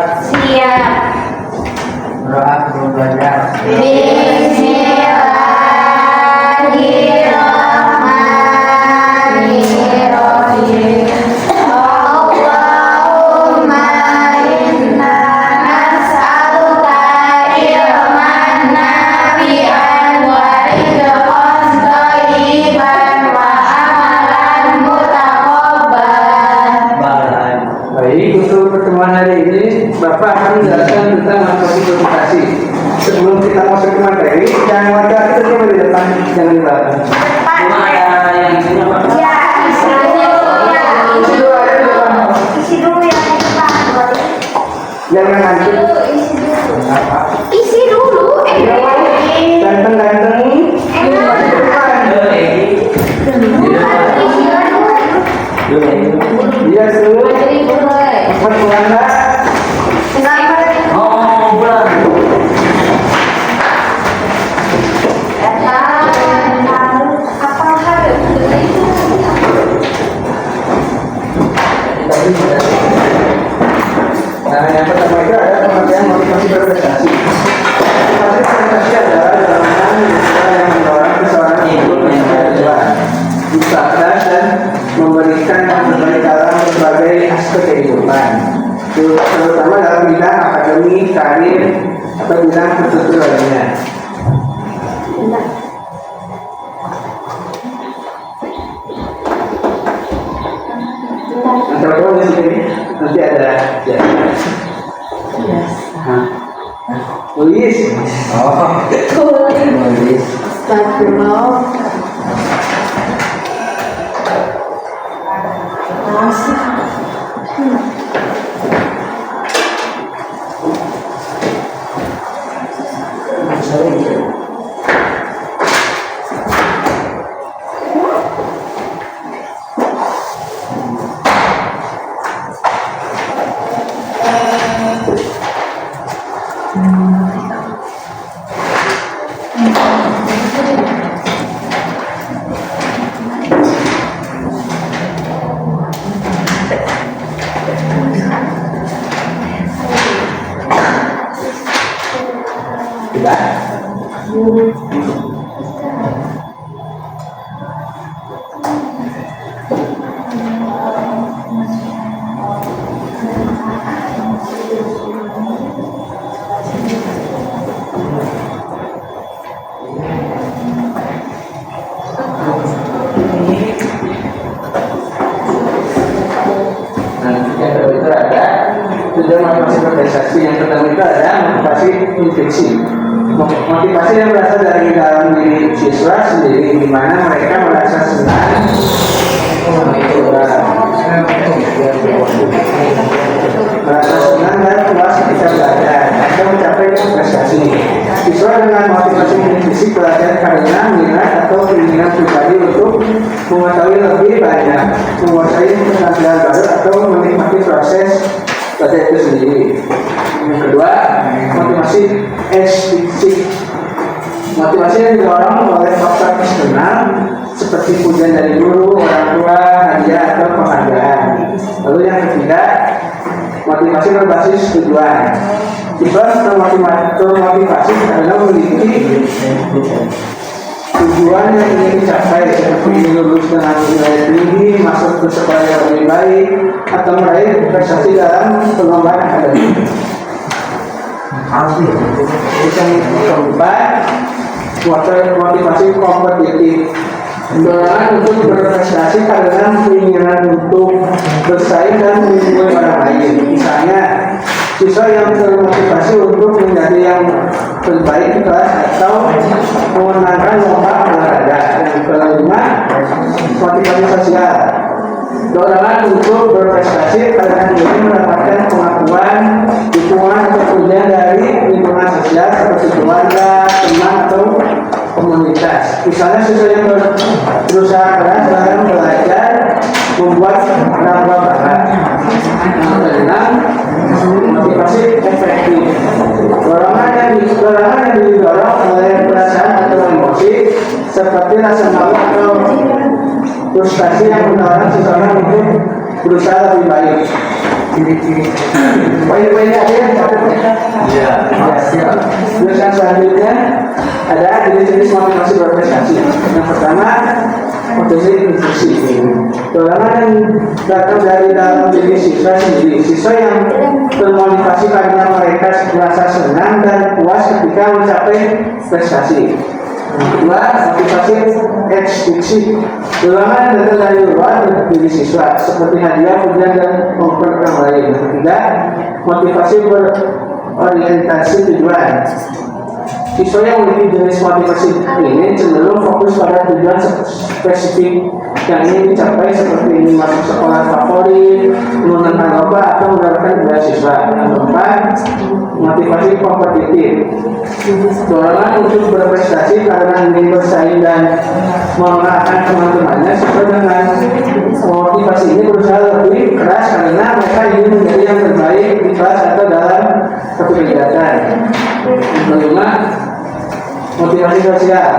Siap. Doa sebelum belajar. Bismillahirrahmanirrahim. Allahumma inna nas'aluka ilman nafi'an wa rizqan thayyiban wa amalan mutaqabbalan. Baik, untuk pertemuan hari ini Bapak akan menjelaskan tentang materi komunikasi. Sebelum kita masuk ke materi, yang wajah itu coba di depan, jangan di belakang. Cuma ada yang isinya Pak. Ya, isi dulu ya. Isi dulu ada di depan. Isi dulu yang di depan. Jangan nanti. Isi dulu. Ganteng-ganteng. Ini masih di depan. Iya, dulu. Pertemuan Oh, bulan. Nah, yang pertama itu ada pengertian motivasi berprestasi. Motivasi berprestasi adalah dalam yang mendorong seseorang untuk mencapai cerdas dan memberikan berbagai dalam berbagai aspek kehidupan, terutama dalam bidang akademik, karir, atau bidang tertentu lainnya. Teman-teman di sini nanti ada ya. Tulis. Tulis. Motivasi berprestasi yang pertama itu ada motivasi intrinsik. Motivasi yang berasal dari dalam diri siswa sendiri, di mana mereka merasa senang, dan puas ketika belajar atau mencapai prestasi. Siswa dengan motivasi intrinsik belajar karena minat atau keinginan pribadi untuk mengetahui lebih banyak, menguasai keterampilan baru atau menikmati proses belajar itu sendiri. Yang kedua, motivasi ekstrinsik. Motivasi yang didorong oleh faktor eksternal seperti pujian dari guru, orang tua, hadiah atau penghargaan. Lalu yang ketiga, motivasi berbasis tujuan. Tipe termotivasi adalah memiliki tujuan yang ingin dicapai, seperti lulus dengan nilai tinggi, masuk ke sekolah yang lebih baik, atau meraih prestasi dalam perlombaan akademik. Yang keempat, motivasi kompetitif. Dorongan untuk berprestasi karena keinginan untuk bersaing dan melindungi orang lain. Misalnya, siswa yang termotivasi untuk menjadi yang terbaik di kelas atau memenangkan lomba olahraga. Yang kelima, motivasi sosial. Dorongan untuk berprestasi karena ingin mendapatkan pengakuan, dukungan atau pujian dari lingkungan sosial seperti keluarga, teman atau komunitas. Misalnya siswa yang berusaha keras dalam belajar membuat nama bakat. Yang keenam, motivasi efektif. Dorongan yang didorong oleh perasaan atau emosi seperti rasa malu atau frustasi yang mendorong seseorang untuk berusaha lebih baik. Poin-poinnya ada jenis-jenis motivasi berprestasi. Yang pertama, motivasi inklusif. Dorongan yang datang dari dalam diri siswa sendiri. Siswa yang termotivasi karena mereka merasa senang dan puas ketika mencapai prestasi. Yang kedua, motivasi eksklusif. Dorongan yang datang dari luar diri siswa, seperti hadiah, pujian, dan penghargaan orang lain. Yang ketiga, motivasi berorientasi tujuan. Siswa yang memiliki jenis motivasi ini cenderung fokus pada tujuan spesifik yang ingin dicapai, seperti ini masuk sekolah favorit, memenangkan lomba, atau mendapatkan beasiswa. Yang keempat, motivasi kompetitif. Dorongan untuk berprestasi karena ingin bersaing dan mengalahkan teman-temannya. Siswa dengan motivasi ini berusaha lebih keras karena mereka ingin menjadi yang terbaik di kelas atau dalam satu kegiatan. Yang kelima, motivasi sosial.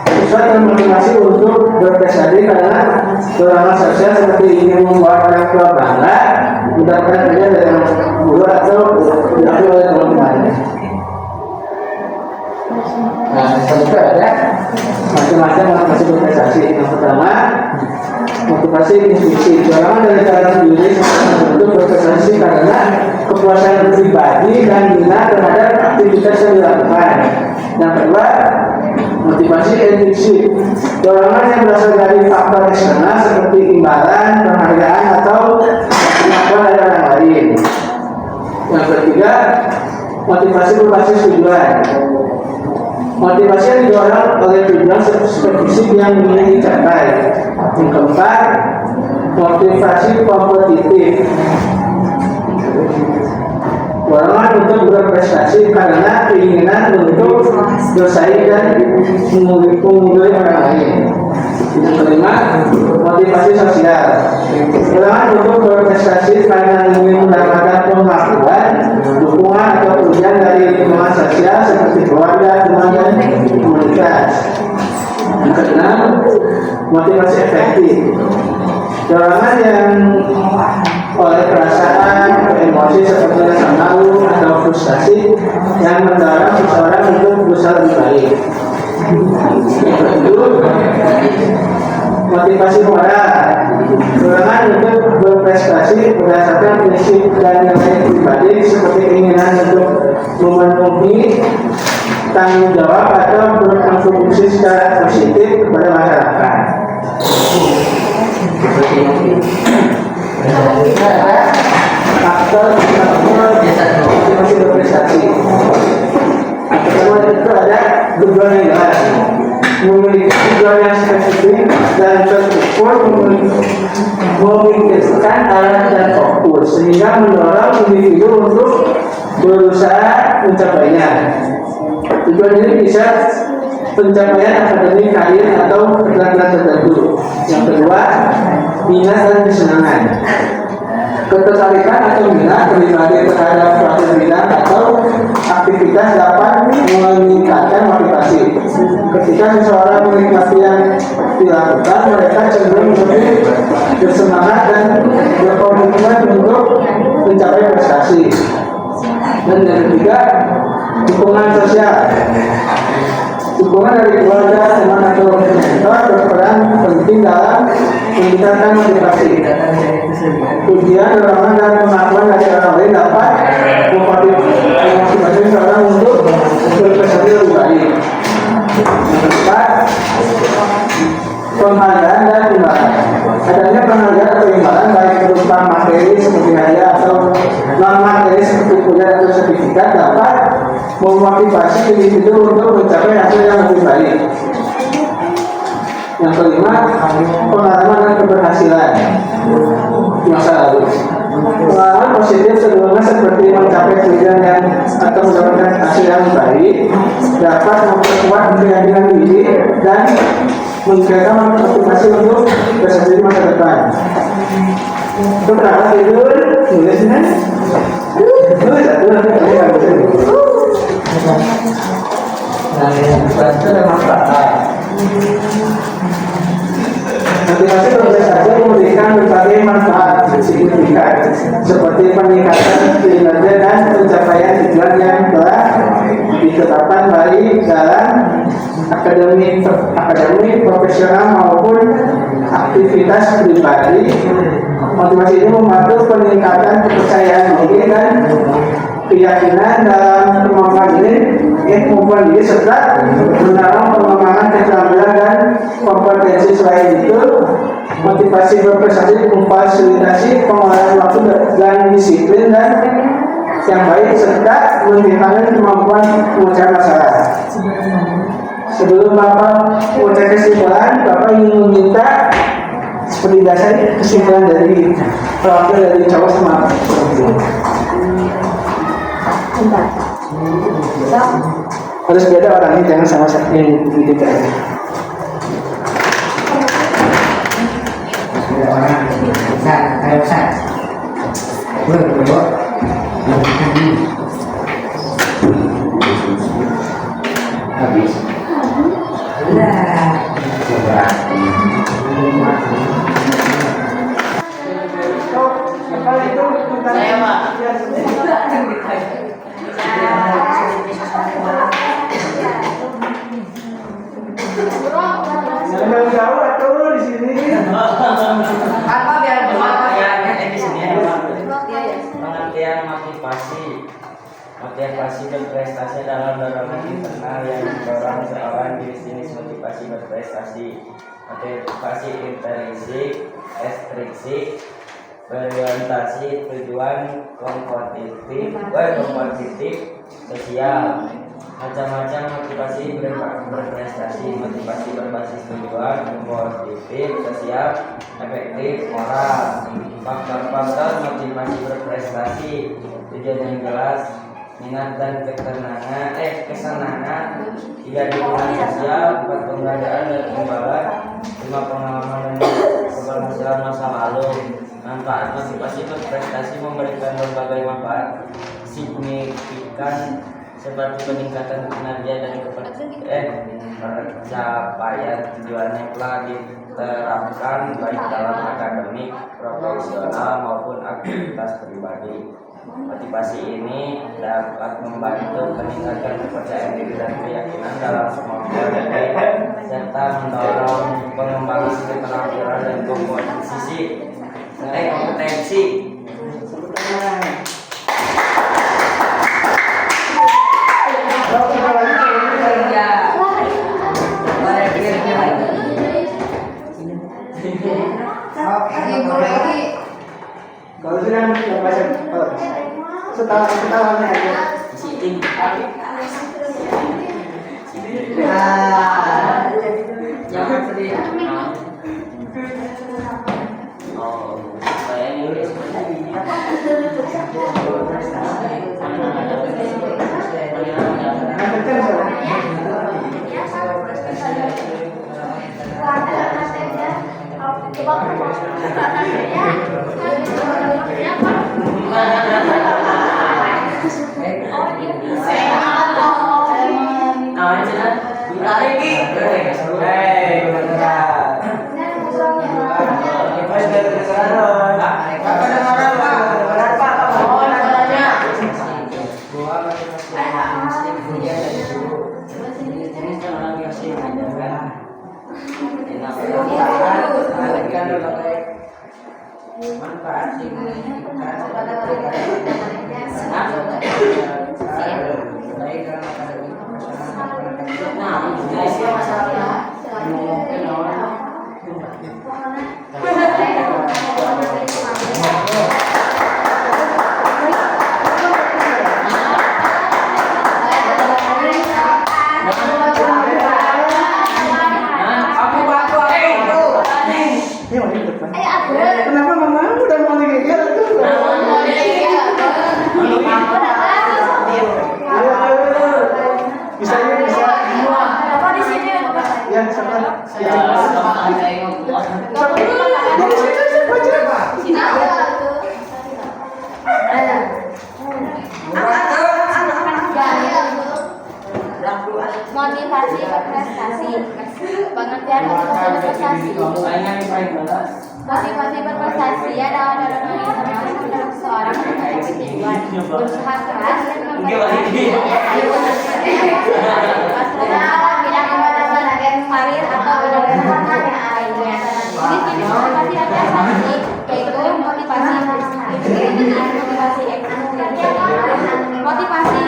Siswa termotivasi untuk berprestasi karena dorongan sosial seperti ingin membuat orang tua bangga, mendapatkan kerja dari guru atau diakui oleh teman-temannya. Nah, selanjutnya ada macam-macam motivasi berprestasi. Yang pertama, motivasi inklusif. Dorongan dari dalam diri untuk berprestasi karena kepuasan pribadi dan minat terhadap aktivitas yang dilakukan. Yang kedua, motivasi inklusif. Dorongan yang berasal dari faktor eksternal seperti imbalan, penghargaan, atau pengakuan dari orang lain. Yang ketiga, motivasi berbasis tujuan. Motivasi yang didorong oleh tujuan spesifik yang ingin dicapai. Yang keempat, motivasi kompetitif. Dorongan untuk berprestasi karena keinginan untuk bersaing dan mengungguli orang lain. Yang kelima, motivasi sosial. Dorongan untuk berprestasi karena ingin mendapatkan pengakuan, dukungan, atau pujian dari lingkungan sosial seperti keluarga, teman, dan komunitas. Yang keenam, motivasi efektif. Dorongan yang oleh perasaan atau emosi seperti rasa malu atau frustasi yang mendorong seseorang untuk berusaha lebih baik. Yang kedua, motivasi moral. Dorongan untuk berprestasi berdasarkan prinsip dan nilai pribadi seperti keinginan untuk memenuhi tanggung jawab atau berkontribusi secara positif kepada masyarakat. Faktor motivasi berprestasi. Pertama itu ada tujuan yang jelas, memiliki tujuan yang spesifik dan terukur, memikirkan arah dan fokus sehingga mendorong individu untuk berusaha mencapainya. Tujuan ini bisa pencapaian akademik, karir, atau keterampilan tertentu. Yang kedua, minat dan kesenangan. Ketertarikan atau minat pribadi terhadap suatu bidang atau aktivitas dapat meningkatkan motivasi. Ketika seseorang menikmati yang dilakukan, mereka cenderung lebih bersemangat dan berkomitmen untuk mencapai prestasi. Dan yang ketiga, dukungan sosial. Dukungan dari keluarga, teman, atau mentor berperan penting dalam meningkatkan motivasi. Pujian, dorongan, dan pengakuan dari orang lain dapat memotivasi seorang untuk berprestasi lebih baik. Yang keempat, penghargaan dan imbalan. Adanya penghargaan atau imbalan baik berupa materi seperti hadiah atau non materi seperti pujian atau sertifikat dapat memotivasi individu untuk mencapai hasil yang lebih baik. Yang kelima, pengalaman dan keberhasilan masa lalu. Pengalaman positif sebelumnya seperti mencapai tujuan dan atau mendapatkan hasil yang baik dapat memperkuat keyakinan diri dan meningkatkan motivasi untuk berprestasi di masa depan. Itu kenapa tidur? Tulisnya? Tulis satu nanti. Nah, yang itu ada manfaat. Motivasi berprestasi memberikan berbagai manfaat signifikan seperti peningkatan kinerja dan pencapaian tujuan yang telah ditetapkan baik dalam akademik, profesional maupun aktivitas pribadi. Motivasi ini membantu peningkatan kepercayaan diri dan keyakinan dalam kemampuan diri serta mendorong pengembangan keterampilan dan kompetensi. Selain itu, motivasi berprestasi memfasilitasi pengolahan waktu dan disiplin dan yang baik serta meningkatkan kemampuan memecahkan masalah. Sebelum Bapak mengucapkan kesimpulan, Bapak ingin meminta seperti biasa kesimpulan dari perwakilan dari cowok sama perempuan. Harus beda orangnya, jangan sama yang kita. Beda orang. Kayak besar. Habis. Saya, Pak. Jangan jauh atau di sini. Apa biar Pengertian di sini ya, Pak. Pengertian motivasi berprestasi dalam dorongan internal yang mendorong seorang diri sini motivasi berprestasi. Motivasi intrinsik, ekstrinsik, berorientasi tujuan kompetitif, sosial. Macam-macam motivasi berprestasi. Motivasi berbasis tujuan positif, sosial, efektif, moral. Faktor-faktor motivasi berprestasi: tujuan yang jelas, minat dan kesenangan, 3 dukungan sosial, 4 penghargaan dan imbalan, 5 pengalaman dan keberhasilan masa lalu. Manfaat motivasi berprestasi memberikan berbagai manfaat signifikan seperti peningkatan kinerja dan pencapaian tujuan yang telah diterapkan baik dalam akademik, profesional maupun aktivitas pribadi. Motivasi ini dapat membantu meningkatkan kepercayaan diri dan keyakinan dalam kemampuan diri serta mendorong pengembangan keterampilan dan kompetensi. Kalau sudah baca setawanya aja. Jangan sedih. Saya ini manfaat Kenapa mama udah mau ngigil tuh? Bisa. Apa di sini? Ya, sama. Motivasi berprestasi. Pengertian motivasi berprestasi. Motivasi berprestasi adalah dorongan internal yang mendorong seseorang mencapai tujuan, berusaha keras dan memperbaiki bidang ibadah berprestasi, yaitu motivasi motivasi motivasi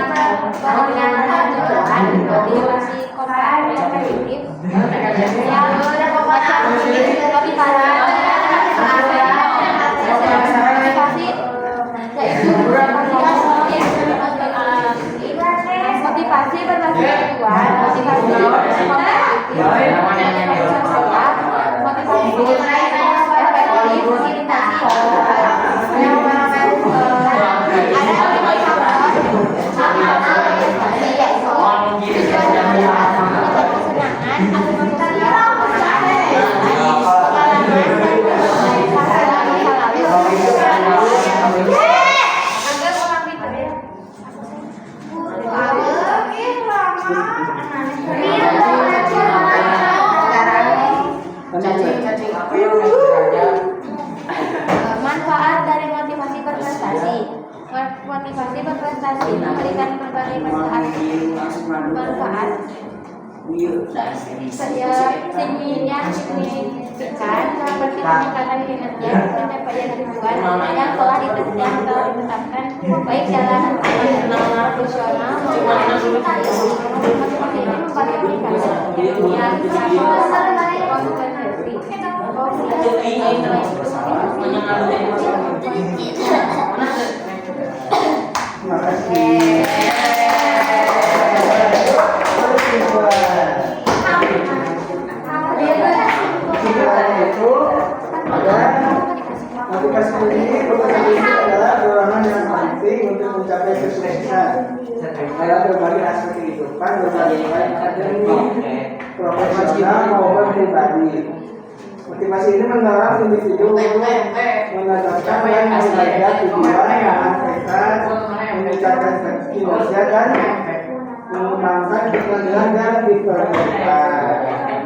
berkelanjutan, motivasi kompetitif, motivasi yaitu motivasi berbasis tujuan, motivasi manfaat dari motivasi berprestasi. Motivasi berprestasi memberikan berbagai manfaat. Signifikan seperti peningkatan kinerja, pencapaian tujuan yang telah ditetapkan, baik dalam profesional maupun motivasi ini membantu meningkatkan Terima kasih. Motivasi ini adalah dorongan yang penting untuk mencapai kesuksesan dalam berbagai aspek kehidupan, berbagai akademik, profesional maupun pribadi. Motivasi ini mendorong individu untuk menetapkan dan menjaga tujuan yang tekad, meningkatkan kinerja dan mengembangkan keterampilan dan diperlukan.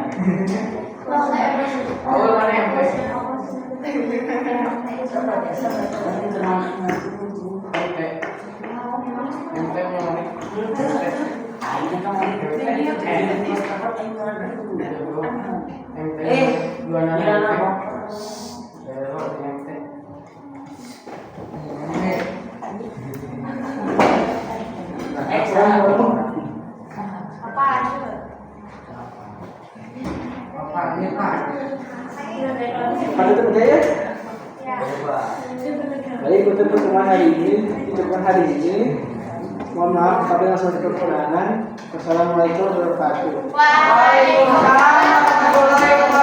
Pada terjaya. Baik, untuk pertemuan hari ini, mohon maaf apabila ada kekurangan. Wassalamualaikum warahmatullahi wabarakatuh. Waalaikumsalam.